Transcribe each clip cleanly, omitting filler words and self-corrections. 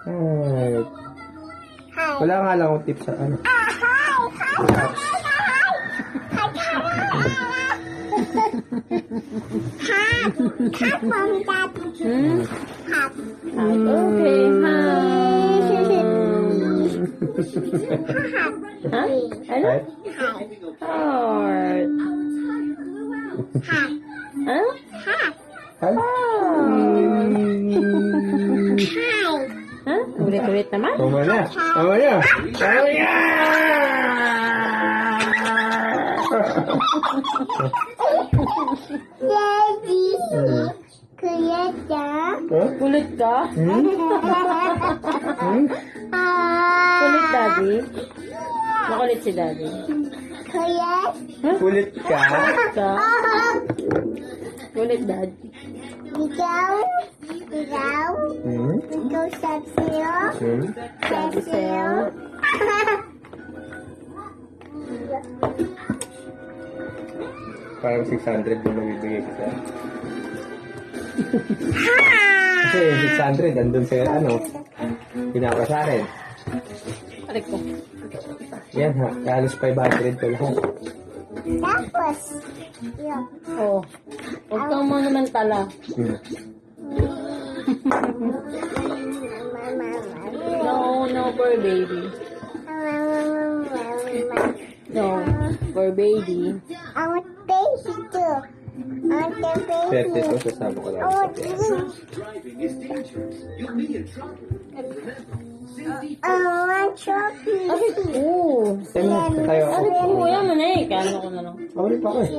Alright. Wala nga lang akong tips sa ano. Hot, mommy, daddy. Hot. Okay, ha? Ano? Right? Heart. Hot. Ano? Hot. Hi. Hi. Ha? Ulit-ulit naman? Tama na. Tama na. Tama na. Daddy. Kuya Jack. Huh? Ulit ka? Hmm? Ulit, daddy? Makulit si daddy. Kuya. Kulit ka? Ka? Ulit, dad. Ikaw. Ikaw. Hmm? Ikaw sabi sa'yo. Hmm? Sabi sa'yo. Parang 600 yung mabibigay ko sa'yo. Kasi yung 600, andun sa ano, pinapa sa akin. Arik ko. Yan ha, halos 500 ko lahat. Tapos. Yun. Oh. Huwag kang mo naman tala. Hmm. No, for baby. No, for baby. I want baby too. I want the baby. 30 to, sasama ko lang I sa want pera. you. I want chocolate. Oo. Tayo na, tayo ako. Arik ko, kuya mo na eh. Kano ko na lang. Ulit ako eh.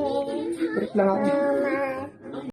Ulit lang ako. Mama.